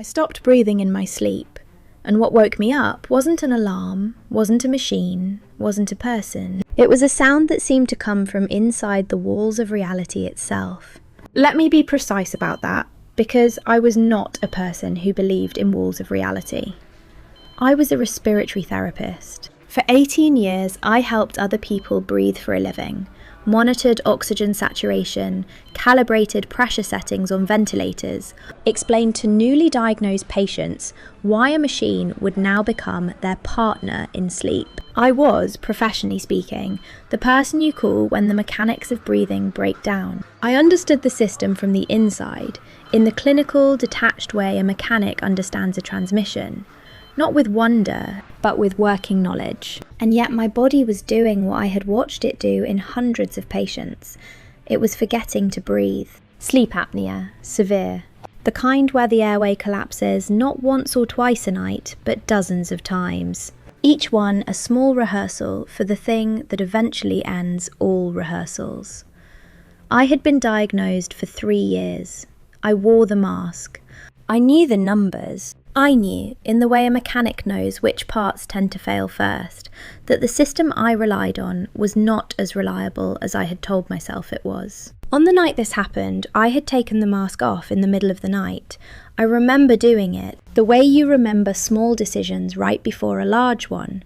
I stopped breathing in my sleep, and what woke me up wasn't an alarm, wasn't a machine, wasn't a person. It was a sound that seemed to come from inside the walls of reality itself. Let me be precise about that, because I was not a person who believed in walls of reality. I was a respiratory therapist. For 18 years, I helped other people breathe for a living, monitored oxygen saturation, calibrated pressure settings on ventilators, explained to newly diagnosed patients why a machine would now become their partner in sleep. I was, professionally speaking, the person you call when the mechanics of breathing break down. I understood the system from the inside, in the clinical, detached way a mechanic understands a transmission. Not with wonder, but with working knowledge. And yet my body was doing what I had watched it do in hundreds of patients. It was forgetting to breathe. Sleep apnea, severe. The kind where the airway collapses not once or twice a night, but dozens of times. Each one a small rehearsal for the thing that eventually ends all rehearsals. I had been diagnosed for 3 years. I wore the mask. I knew the numbers. I knew, in the way a mechanic knows which parts tend to fail first, that the system I relied on was not as reliable as I had told myself it was. On the night this happened, I had taken the mask off in the middle of the night. I remember doing it, the way you remember small decisions right before a large one.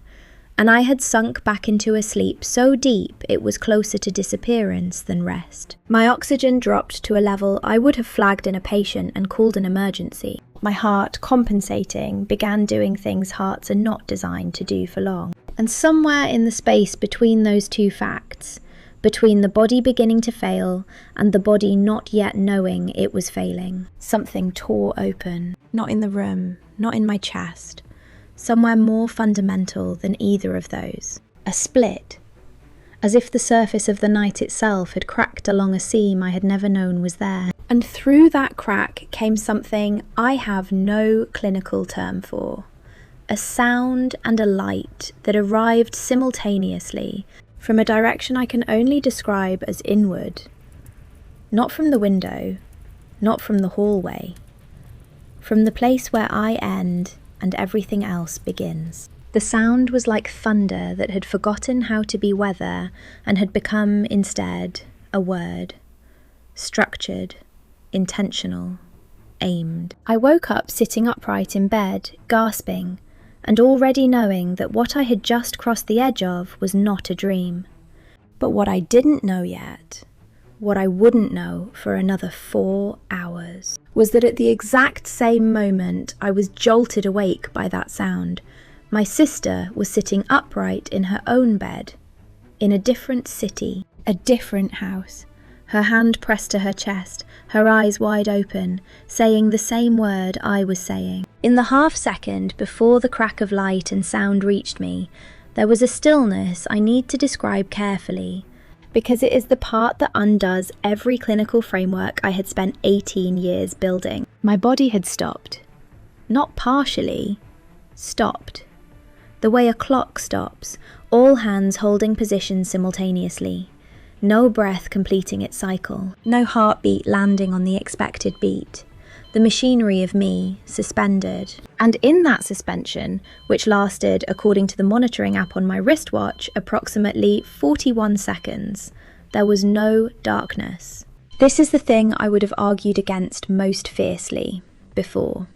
And I had sunk back into a sleep so deep it was closer to disappearance than rest. My oxygen dropped to a level I would have flagged in a patient and called an emergency. My heart, compensating, began doing things hearts are not designed to do for long. And somewhere in the space between those two facts, between the body beginning to fail and the body not yet knowing it was failing, something tore open. Not in the room, not in my chest. Somewhere more fundamental than either of those. A split. As if the surface of the night itself had cracked along a seam I had never known was there. And through that crack came something I have no clinical term for. A sound and a light that arrived simultaneously from a direction I can only describe as inward. Not from the window, not from the hallway. From the place where I end and everything else begins. The sound was like thunder that had forgotten how to be weather and had become, instead, a word. Structured, intentional, aimed. I woke up sitting upright in bed, gasping, and already knowing that what I had just crossed the edge of was not a dream. But what I didn't know yet, what I wouldn't know for another 4 hours, was that at the exact same moment I was jolted awake by that sound. My sister was sitting upright in her own bed, in a different city, a different house, her hand pressed to her chest, her eyes wide open, saying the same word I was saying. In the half-second before the crack of light and sound reached me, there was a stillness I need to describe carefully, because it is the part that undoes every clinical framework I had spent 18 years building. My body had stopped. Not partially. Stopped. The way a clock stops, all hands holding positions simultaneously. No breath completing its cycle. No heartbeat landing on the expected beat. The machinery of me, suspended. And in that suspension, which lasted, according to the monitoring app on my wristwatch, approximately 41 seconds, there was no darkness. This is the thing I would have argued against most fiercely before.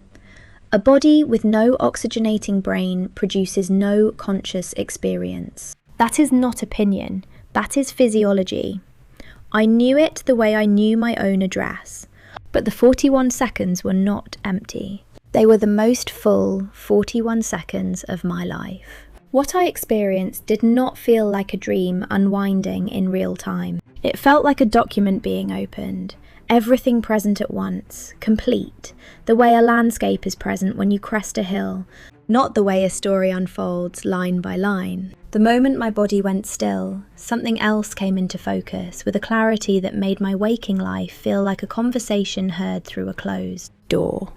A body with no oxygenating brain produces no conscious experience. That is not opinion, that is physiology. I knew it the way I knew my own address. But the 41 seconds were not empty. They were the most full 41 seconds of my life. What I experienced did not feel like a dream unwinding in real time. It felt like a document being opened, everything present at once, complete, the way a landscape is present when you crest a hill, not the way a story unfolds line by line. The moment my body went still, something else came into focus with a clarity that made my waking life feel like a conversation heard through a closed door.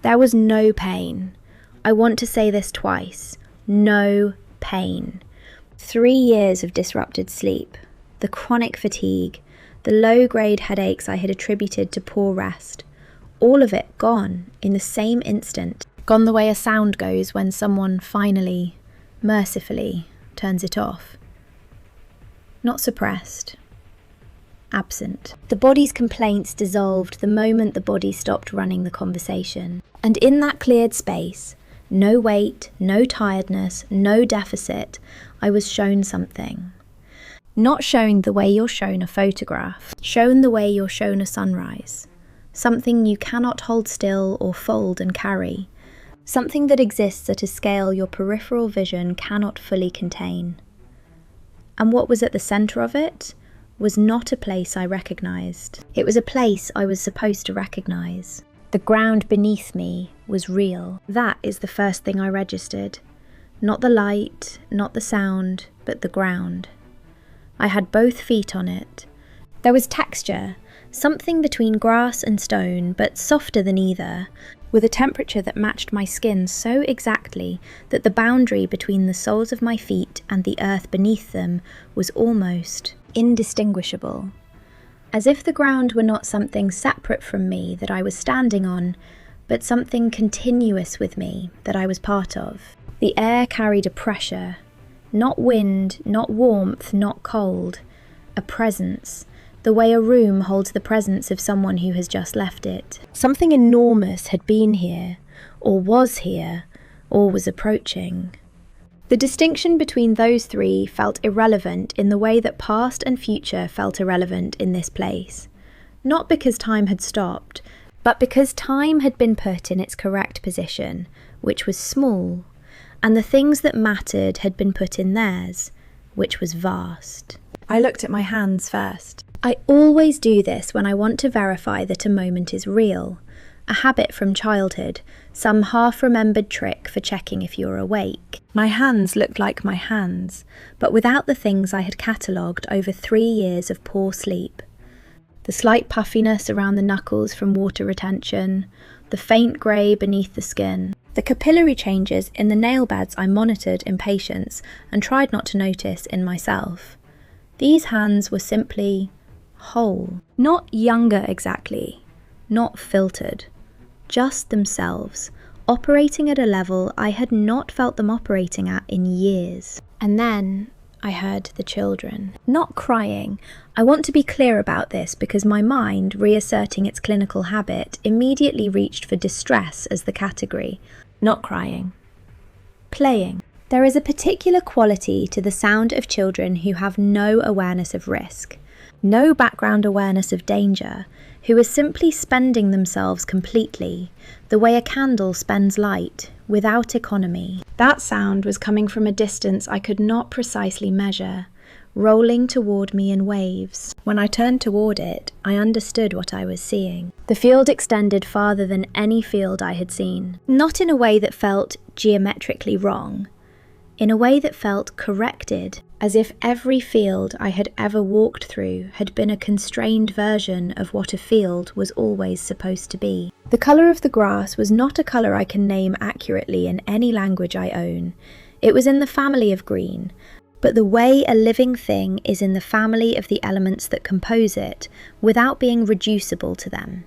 There was no pain. I want to say this twice. No pain. 3 years of disrupted sleep, the chronic fatigue, the low-grade headaches I had attributed to poor rest, All of it gone in the same instant. Gone the way a sound goes when someone finally, mercifully, turns it off. Not suppressed. Absent. The body's complaints dissolved the moment the body stopped running the conversation. And in that cleared space, no weight, no tiredness, no deficit, I was shown something. Not shown the way you're shown a photograph, shown the way you're shown a sunrise. Something you cannot hold still or fold and carry. Something that exists at a scale your peripheral vision cannot fully contain. And what was at the centre of it was not a place I recognised. It was a place I was supposed to recognise. The ground beneath me was real. That is the first thing I registered. Not the light, not the sound, but the ground. I had both feet on it. There was texture, something between grass and stone, but softer than either, with a temperature that matched my skin so exactly that the boundary between the soles of my feet and the earth beneath them was almost indistinguishable. As if the ground were not something separate from me that I was standing on, but something continuous with me that I was part of. The air carried a pressure, not wind, not warmth, not cold, a presence, the way a room holds the presence of someone who has just left it. Something enormous had been here, or was here, or was approaching. The distinction between those three felt irrelevant in the way that past and future felt irrelevant in this place. Not because time had stopped, but because time had been put in its correct position, which was small, and the things that mattered had been put in theirs, which was vast. I looked at my hands first. I always do this when I want to verify that a moment is real. A habit from childhood, some half-remembered trick for checking if you're awake. My hands looked like my hands, but without the things I had catalogued over 3 years of poor sleep. The slight puffiness around the knuckles from water retention, the faint grey beneath the skin, the capillary changes in the nail beds I monitored in patients and tried not to notice in myself. These hands were simply whole. Not younger exactly, not filtered. Just themselves, operating at a level I had not felt them operating at in years. And then I heard the children. Not crying. I want to be clear about this because my mind, reasserting its clinical habit, immediately reached for distress as the category. Not crying. Playing. There is a particular quality to the sound of children who have no awareness of risk, no background awareness of danger, who are simply spending themselves completely, the way a candle spends light, without economy. That sound was coming from a distance I could not precisely measure, rolling toward me in waves. When I turned toward it, I understood what I was seeing. The field extended farther than any field I had seen, not in a way that felt geometrically wrong, in a way that felt corrected, as if every field I had ever walked through had been a constrained version of what a field was always supposed to be. The colour of the grass was not a colour I can name accurately in any language I own. It was in the family of green, but the way a living thing is in the family of the elements that compose it, without being reducible to them.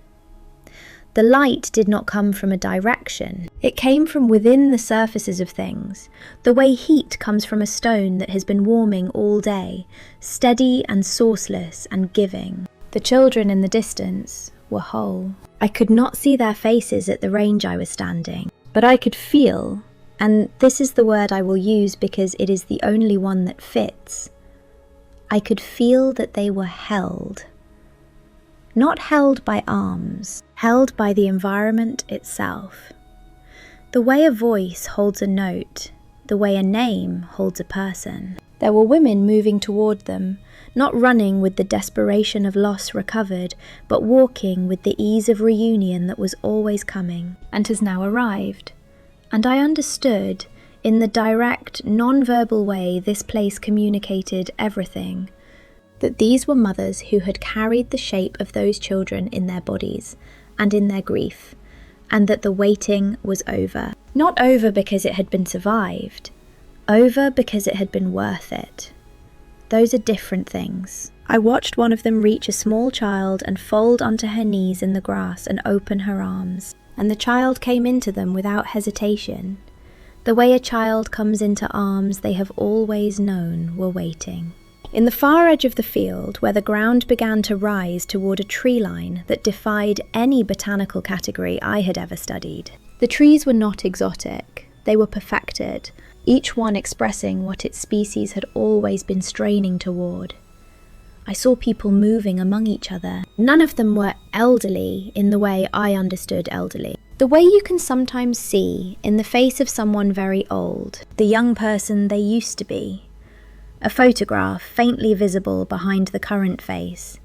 The light did not come from a direction. It came from within the surfaces of things, the way heat comes from a stone that has been warming all day, steady and sourceless and giving. The children in the distance were whole. I could not see their faces at the range I was standing, but I could feel, and this is the word I will use because it is the only one that fits, I could feel that they were held. Not held by arms, held by the environment itself. The way a voice holds a note, the way a name holds a person. There were women moving toward them, not running with the desperation of loss recovered, but walking with the ease of reunion that was always coming, and has now arrived. And I understood, in the direct, non-verbal way this place communicated everything, that these were mothers who had carried the shape of those children in their bodies and in their grief, and that the waiting was over. Not over because it had been survived, over because it had been worth it. Those are different things. I watched one of them reach a small child and fold onto her knees in the grass and open her arms, and the child came into them without hesitation, the way a child comes into arms they have always known were waiting. In the far edge of the field, where the ground began to rise toward a tree line that defied any botanical category I had ever studied. The trees were not exotic, they were perfected, each one expressing what its species had always been straining toward. I saw people moving among each other. None of them were elderly in the way I understood elderly. The way you can sometimes see in the face of someone very old, the young person they used to be. A photograph faintly visible behind the current face.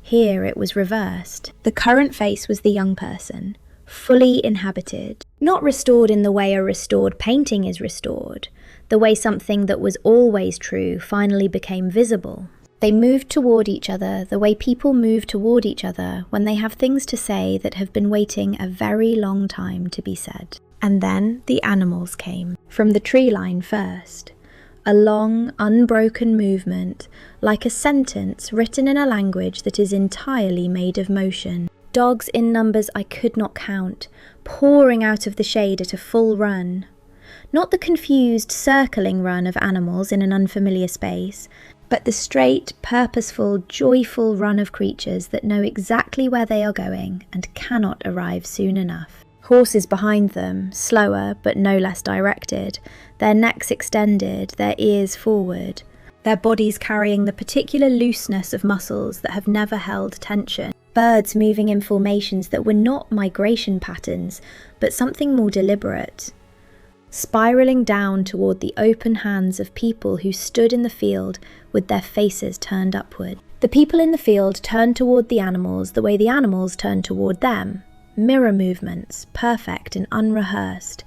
Here it was reversed. The current face was the young person, fully inhabited, not restored in the way a restored painting is restored, the way something that was always true finally became visible. They moved toward each other the way people move toward each other when they have things to say that have been waiting a very long time to be said. And then the animals came, from the tree line first. A long, unbroken movement, like a sentence written in a language that is entirely made of motion. Dogs in numbers I could not count, pouring out of the shade at a full run. Not the confused, circling run of animals in an unfamiliar space, but the straight, purposeful, joyful run of creatures that know exactly where they are going and cannot arrive soon enough. Horses behind them, slower but no less directed, their necks extended, their ears forward, their bodies carrying the particular looseness of muscles that have never held tension. Birds moving in formations that were not migration patterns, but something more deliberate. Spiralling down toward the open hands of people who stood in the field with their faces turned upward. The people in the field turned toward the animals the way the animals turned toward them. Mirror movements, perfect and unrehearsed,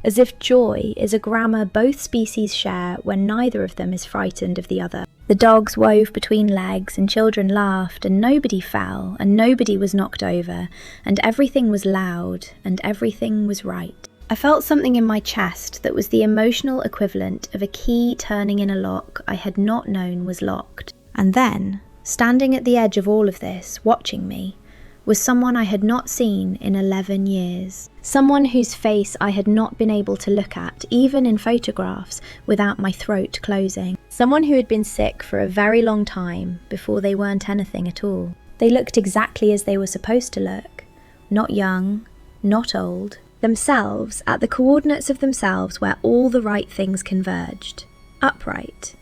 as if joy is a grammar both species share when neither of them is frightened of the other. The dogs wove between legs and children laughed and nobody fell and nobody was knocked over and everything was loud and everything was right. I felt something in my chest that was the emotional equivalent of a key turning in a lock I had not known was locked. And then, standing at the edge of all of this, watching me, was someone I had not seen in 11 years. Someone whose face I had not been able to look at, even in photographs, without my throat closing. Someone who had been sick for a very long time before they weren't anything at all. They looked exactly as they were supposed to look. Not young, not old. Themselves at the coordinates of themselves where all the right things converged. Upright.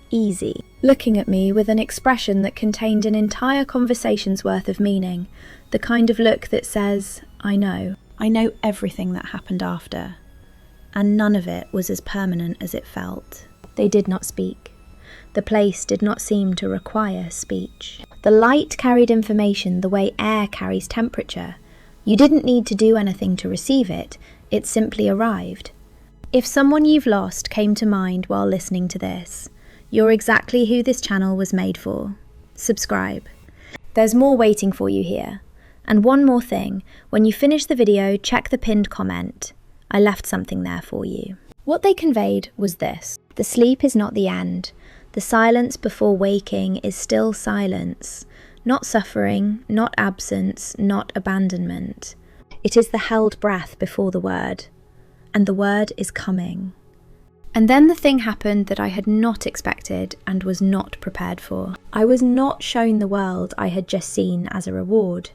Easy. Looking at me with an expression that contained an entire conversation's worth of meaning. The kind of look that says, I know everything that happened after. And none of it was as permanent as it felt. They did not speak. The place did not seem to require speech. The light carried information the way air carries temperature. You didn't need to do anything to receive it, it simply arrived. If someone you've lost came to mind while listening to this, you're exactly who this channel was made for. Subscribe. There's more waiting for you here. And one more thing, when you finish the video, check the pinned comment. I left something there for you. What they conveyed was this: the sleep is not the end. The silence before waking is still silence. Not suffering, not absence, not abandonment. It is the held breath before the word. And the word is coming. And then the thing happened that I had not expected and was not prepared for. I was not shown the world I had just seen as a reward.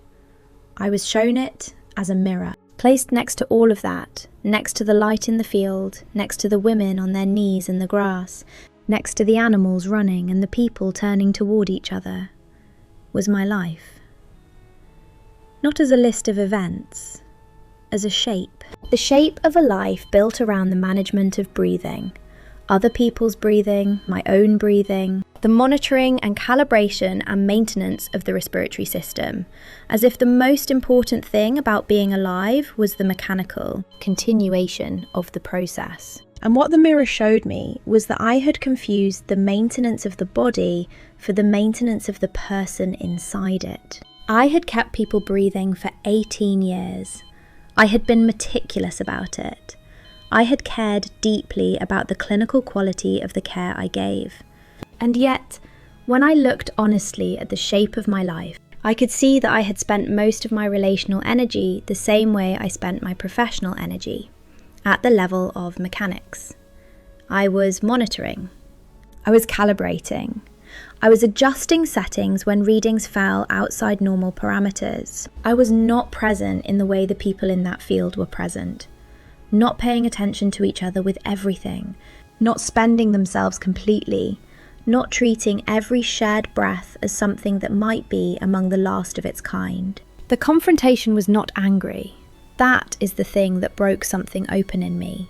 I was shown it as a mirror. Placed next to all of that, next to the light in the field, next to the women on their knees in the grass, next to the animals running and the people turning toward each other, was my life. Not as a list of events, as a shape. The shape of a life built around the management of breathing, other people's breathing, my own breathing, the monitoring and calibration and maintenance of the respiratory system, as if the most important thing about being alive was the mechanical continuation of the process. And what the mirror showed me was that I had confused the maintenance of the body for the maintenance of the person inside it. I had kept people breathing for 18 years. I had been meticulous about it. I had cared deeply about the clinical quality of the care I gave. And yet, When I looked honestly at the shape of my life, I could see that I had spent most of my relational energy the same way I spent my professional energy, at the level of mechanics. I was monitoring. I was calibrating. I was adjusting settings when readings fell outside normal parameters. I was not present in the way the people in that field were present, not paying attention to each other with everything, not spending themselves completely, not treating every shared breath as something that might be among the last of its kind. The confrontation was not angry. That is the thing that broke something open in me.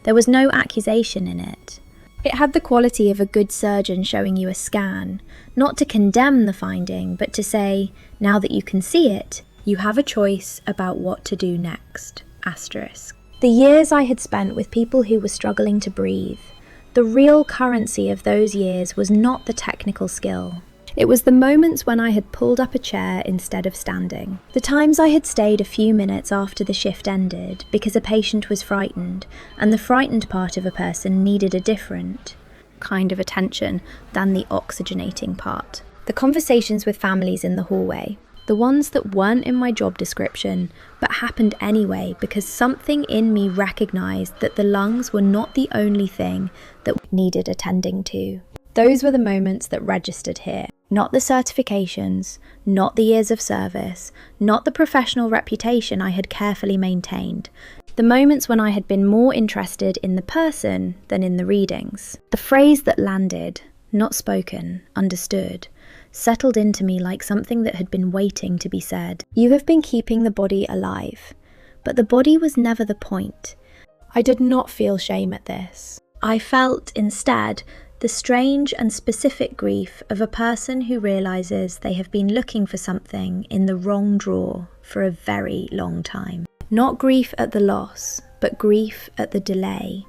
There was no accusation in it. It had the quality of a good surgeon showing you a scan, not to condemn the finding, but to say, now that you can see it, you have a choice about what to do next. Asterisk. The years I had spent with people who were struggling to breathe, the real currency of those years was not the technical skill. It was the moments when I had pulled up a chair instead of standing. The times I had stayed a few minutes after the shift ended because a patient was frightened, and the frightened part of a person needed a different kind of attention than the oxygenating part. The conversations with families in the hallway, the ones that weren't in my job description, but happened anyway because something in me recognised that the lungs were not the only thing that needed attending to. Those were the moments that registered here. Not the certifications, not the years of service, not the professional reputation I had carefully maintained. The moments when I had been more interested in the person than in the readings. The phrase that landed, not spoken, understood, settled into me like something that had been waiting to be said. You have been keeping the body alive, but the body was never the point. I did not feel shame at this. I felt, instead, the strange and specific grief of a person who realises they have been looking for something in the wrong drawer for a very long time. Not grief at the loss, but grief at the delay,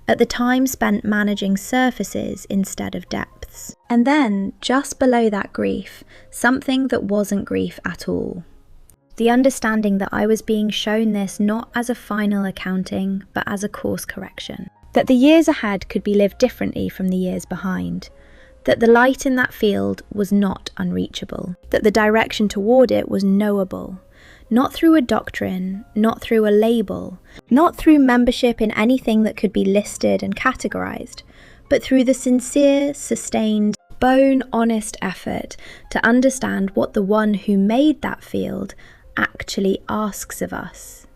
at the time spent managing surfaces instead of depths. And then, just below that grief, something that wasn't grief at all. The understanding that I was being shown this not as a final accounting, but as a course correction. That the years ahead could be lived differently from the years behind. That the light in that field was not unreachable. That the direction toward it was knowable. Not through a doctrine, not through a label, not through membership in anything that could be listed and categorized, but through the sincere, sustained, bone-honest effort to understand what the one who made that field actually asks of us,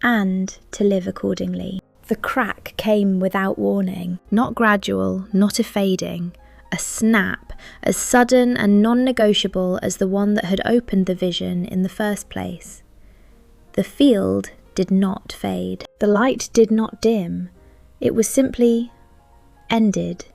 and to live accordingly. The crack came without warning, not gradual, not a fading, a snap, as sudden and non-negotiable as the one that had opened the vision in the first place. The field did not fade. The light did not dim. It was simply ended,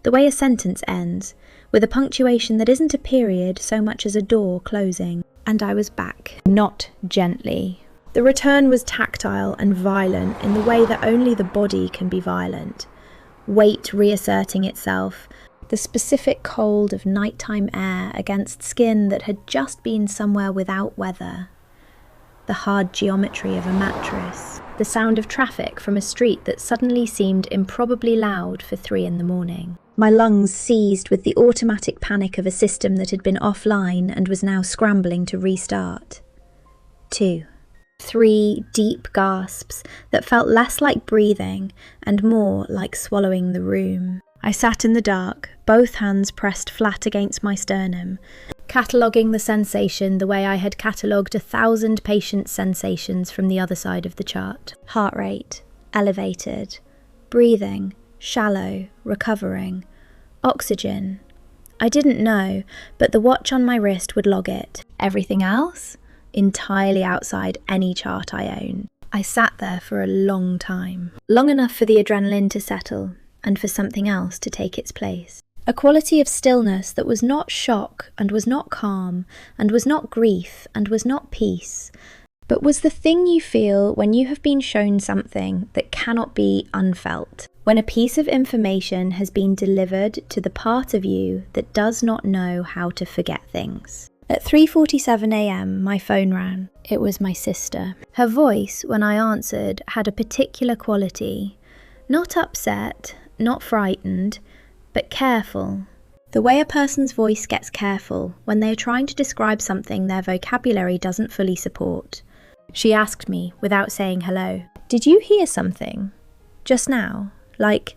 the way a sentence ends, with a punctuation that isn't a period so much as a door closing. And I was back, not gently. The return was tactile and violent in the way that only the body can be violent. Weight reasserting itself, the specific cold of nighttime air against skin that had just been somewhere without weather. The hard geometry of a mattress. The sound of traffic from a street that suddenly seemed improbably loud for 3 a.m. My lungs seized with the automatic panic of a system that had been offline and was now scrambling to restart. 2. 3 deep gasps that felt less like breathing and more like swallowing the room. I sat in the dark, both hands pressed flat against my sternum, cataloguing the sensation the way I had catalogued 1,000 patients' sensations from the other side of the chart. Heart rate, elevated. Breathing, shallow, recovering. Oxygen. I didn't know, but the watch on my wrist would log it. Everything else? Entirely outside any chart I own. I sat there for a long time. Long enough for the adrenaline to settle, and for something else to take its place. A quality of stillness that was not shock, and was not calm, and was not grief, and was not peace, but was the thing you feel when you have been shown something that cannot be unfelt. When a piece of information has been delivered to the part of you that does not know how to forget things. At 3:47 a.m, my phone rang. It was my sister. Her voice, when I answered, had a particular quality. Not upset, not frightened, but careful, The way a person's voice gets careful when they are trying to describe something their vocabulary doesn't fully support. She asked me without saying hello. Did you hear something? Just now? Like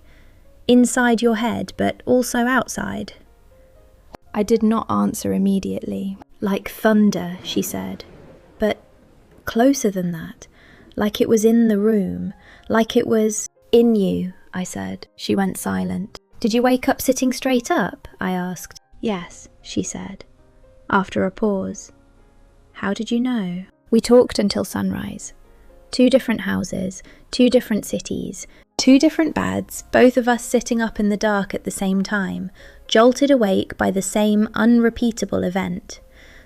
inside your head, but also outside? I did not answer immediately. Like thunder, she said. But closer than that. Like it was in the room. Like it was in you, I said. She went silent. Did you wake up sitting straight up? I asked. Yes, she said, after a pause. How did you know? We talked until sunrise. 2 different houses, 2 different cities, 2 different beds, both of us sitting up in the dark at the same time, jolted awake by the same unrepeatable event.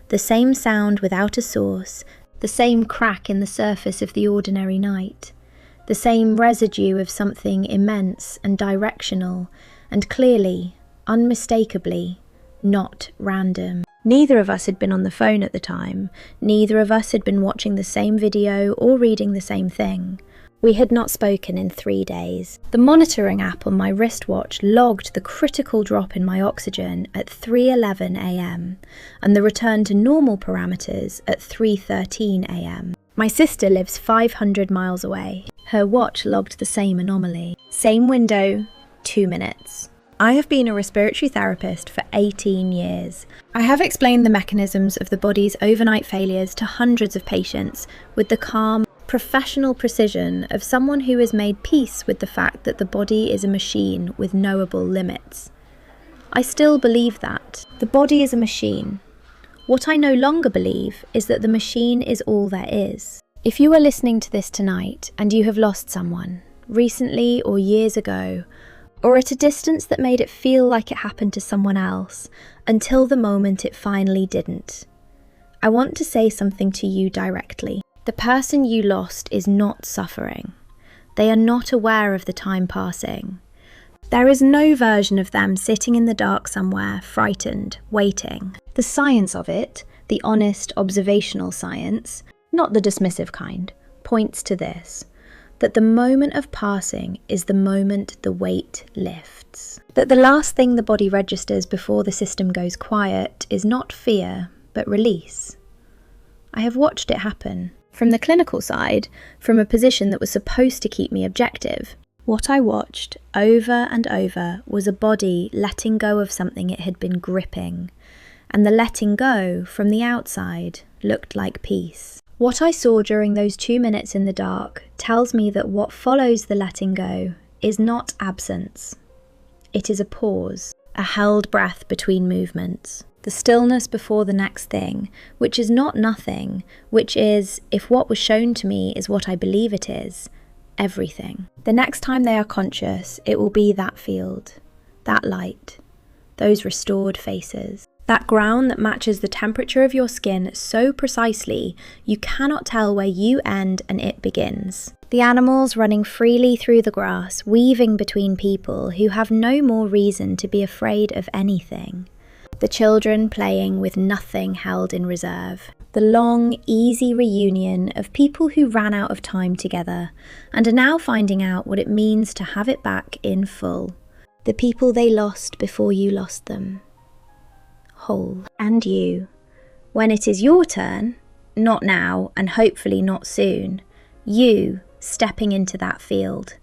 The same sound without a source, the same crack in the surface of the ordinary night, the same residue of something immense and directional, and clearly, unmistakably, not random. Neither of us had been on the phone at the time. Neither of us had been watching the same video or reading the same thing. We had not spoken in 3 days. The monitoring app on my wristwatch logged the critical drop in my oxygen at 3:11 a.m. and the return to normal parameters at 3:13 a.m. My sister lives 500 miles away. Her watch logged the same anomaly. Same window, 2 minutes. I have been a respiratory therapist for 18 years. I have explained the mechanisms of the body's overnight failures to hundreds of patients with the calm, professional precision of someone who has made peace with the fact that the body is a machine with knowable limits. I still believe that. The body is a machine. What I no longer believe is that the machine is all there is. If you are listening to this tonight and you have lost someone, recently or years ago, or at a distance that made it feel like it happened to someone else, until the moment it finally didn't, I want to say something to you directly. The person you lost is not suffering. They are not aware of the time passing. There is no version of them sitting in the dark somewhere, frightened, waiting. The science of it, the honest, observational science, not the dismissive kind, points to this: that the moment of passing is the moment the weight lifts. That the last thing the body registers before the system goes quiet is not fear, but release. I have watched it happen. From the clinical side, from a position that was supposed to keep me objective, what I watched over and over was a body letting go of something it had been gripping, and the letting go from the outside looked like peace. What I saw during those 2 minutes in the dark tells me that what follows the letting go is not absence. It is a pause, a held breath between movements, the stillness before the next thing, which is not nothing, which is, if what was shown to me is what I believe it is, everything. The next time they are conscious, it will be that field, that light, those restored faces. That ground that matches the temperature of your skin so precisely you cannot tell where you end and it begins. The animals running freely through the grass, weaving between people who have no more reason to be afraid of anything. The children playing with nothing held in reserve. The long, easy reunion of people who ran out of time together and are now finding out what it means to have it back in full. The people they lost before you lost them. Whole. And you, when it is your turn, not now and hopefully not soon, you stepping into that field,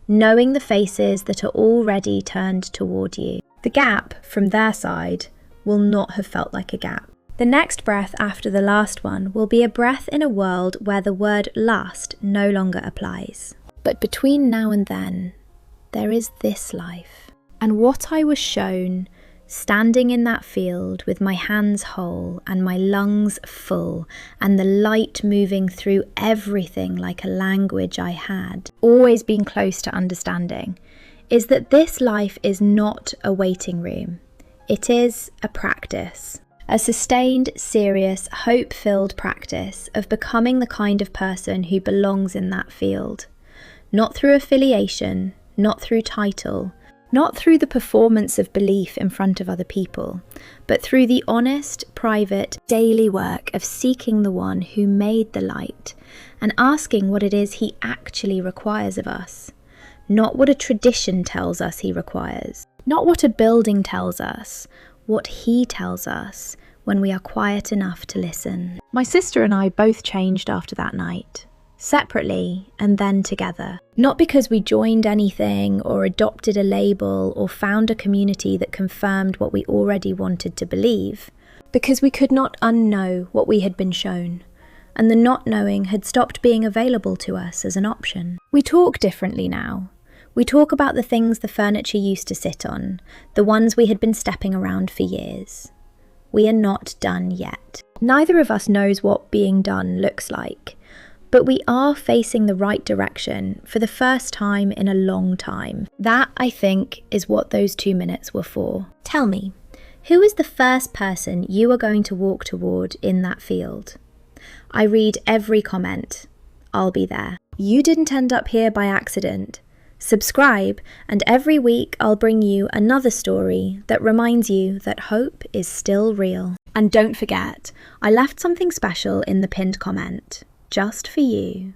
knowing the faces that are already turned toward you. The gap from their side will not have felt like a gap. The next breath after the last one will be a breath in a world where the word last no longer applies. But between now and then, there is this life. And what I was shown, standing in that field with my hands whole and my lungs full and the light moving through everything like a language I had always been close to understanding, is that this life is not a waiting room. It is a practice. A sustained, serious, hope-filled practice of becoming the kind of person who belongs in that field. Not through affiliation, not through title, not through the performance of belief in front of other people, but through the honest, private, daily work of seeking the one who made the light and asking what it is he actually requires of us, not what a tradition tells us he requires. Not what a building tells us, what he tells us when we are quiet enough to listen. My sister and I both changed after that night, separately and then together. Not because we joined anything or adopted a label or found a community that confirmed what we already wanted to believe, because we could not unknow what we had been shown, and the not knowing had stopped being available to us as an option. We talk differently now. We talk about the things the furniture used to sit on, the ones we had been stepping around for years. We are not done yet. Neither of us knows what being done looks like, but we are facing the right direction for the first time in a long time. That, I think, is what those 2 minutes were for. Tell me, who is the first person you are going to walk toward in that field? I read every comment. I'll be there. You didn't end up here by accident. Subscribe, and every week I'll bring you another story that reminds you that hope is still real. And don't forget, I left something special in the pinned comment, just for you.